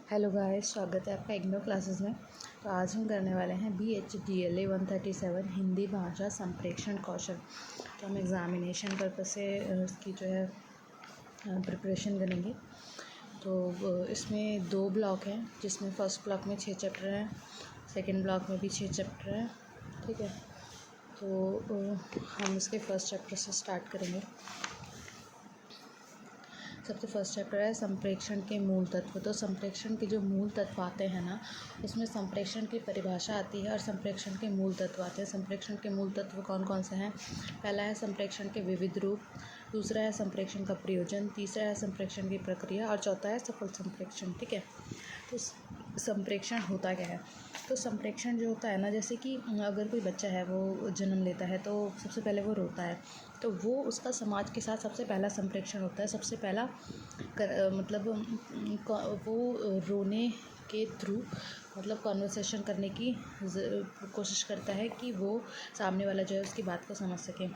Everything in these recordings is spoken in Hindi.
हेलो गाइस, स्वागत है आपका इग्नो क्लासेस में। तो आज हम करने वाले हैं BHDLA 137 हिंदी भाषा संप्रेषण कौशल। तो हम एग्ज़ामिनेशन पर्पज से इसकी जो है प्रिपरेशन करेंगे। तो इसमें 2 ब्लॉक हैं, जिसमें फ़र्स्ट ब्लॉक में 6 चैप्टर हैं, सेकंड ब्लॉक में भी 6 चैप्टर हैं। ठीक है, तो हम इसके फर्स्ट चैप्टर से स्टार्ट करेंगे। सबसे फर्स्ट चैप्टर है संप्रेषण के मूल तत्व। तो संप्रेषण के जो मूल तत्व आते हैं ना, उसमें संप्रेषण की परिभाषा आती है और संप्रेषण के मूल तत्व आते हैं। संप्रेषण के मूल तत्व कौन कौन से हैं? पहला है संप्रेषण के विविध रूप, दूसरा है संप्रेषण का प्रयोजन, तीसरा है संप्रेषण की प्रक्रिया और चौथा है सफल संप्रेषण। ठीक है, तो संप्रेषण होता क्या है? तो संप्रेषण जो होता है ना, जैसे कि अगर कोई बच्चा है वो जन्म लेता है तो सबसे पहले वो रोता है, तो वो उसका समाज के साथ सबसे पहला संप्रेषण होता है। सबसे पहला वो रोने के थ्रू मतलब कॉन्वर्सेशन करने की कोशिश करता है कि वो सामने वाला जो है उसकी बात को समझ सके।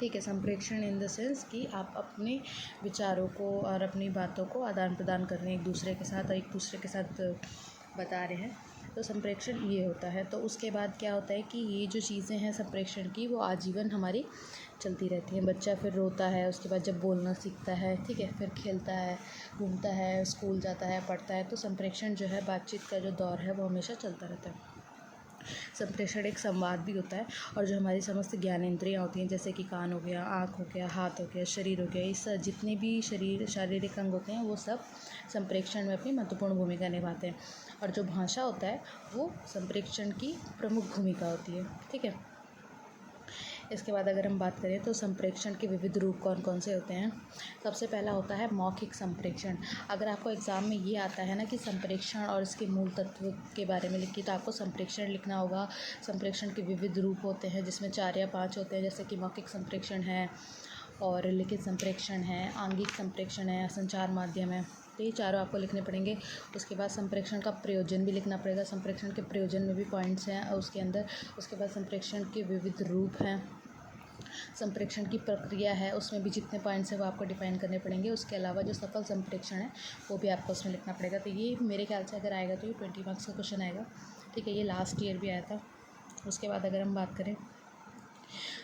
ठीक है, संप्रेषण इन द सेंस कि आप अपने विचारों को और अपनी बातों को आदान प्रदान कर रहे हैं एक दूसरे के साथ और एक दूसरे के साथ बता रहे हैं। तो संप्रेषण ये होता है। तो उसके बाद क्या होता है कि ये जो चीज़ें हैं संप्रेषण की, वो आजीवन हमारी चलती रहती हैं। बच्चा फिर रोता है, उसके बाद जब बोलना सीखता है, ठीक है, फिर खेलता है, घूमता है, स्कूल जाता है, पढ़ता है। तो संप्रेषण जो है, बातचीत का जो दौर है, वो हमेशा चलता रहता है। संप्रेषण एक संवाद भी होता है और जो हमारी समस्त ज्ञानेंद्रियाँ होती हैं, जैसे कि कान हो गया, आँख हो गया, हाथ हो गया, शरीर हो गया, इस जितने भी शारीरिक अंग होते हैं वो सब संप्रेषण में अपनी महत्वपूर्ण भूमिका निभाते हैं। और जो भाषा होता है वो संप्रेषण की प्रमुख भूमिका होती है। ठीक है, इसके बाद अगर हम बात करें तो संप्रेषण के विविध रूप कौन कौन से होते हैं। सबसे पहला होता है मौखिक संप्रेषण। अगर आपको एग्ज़ाम में ये आता है ना कि संप्रेषण और इसके मूल तत्व के बारे में लिखिए, तो आपको संप्रेषण लिखना होगा। संप्रेषण के विविध रूप होते हैं, जिसमें 4 या 5 होते हैं, जैसे कि मौखिक संप्रेषण है और लिखित संप्रेषण है, आंगिक संप्रेषण है, संचार माध्यम है। तो ये चारों आपको लिखने पड़ेंगे। उसके बाद संप्रेषण का प्रयोजन भी लिखना पड़ेगा। संप्रेषण के प्रयोजन में भी पॉइंट्स हैं उसके अंदर। उसके बाद संप्रेषण के विविध रूप हैं, संप्रेषण की प्रक्रिया है, उसमें भी जितने पॉइंट्स हैं वो आपको डिफाइन करने पड़ेंगे। उसके अलावा जो सफल संप्रेषण है वो भी आपको उसमें लिखना पड़ेगा। तो ये मेरे ख्याल से अगर आएगा तो ये 20 मार्क्स का क्वेश्चन आएगा। ठीक है, ये लास्ट ईयर भी आया था। उसके बाद अगर हम बात करें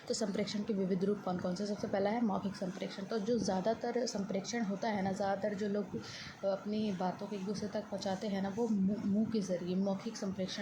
तो संप्रेषण के विविध रूप कौन कौन से? सबसे पहला है मौखिक संप्रेषण। तो जो ज़्यादातर संप्रेषण होता है ना, ज़्यादातर जो लोग अपनी बातों को एक दूसरे तक पहुँचाते हैं ना, वो मुँह के ज़रिए मौखिक संप्रेषण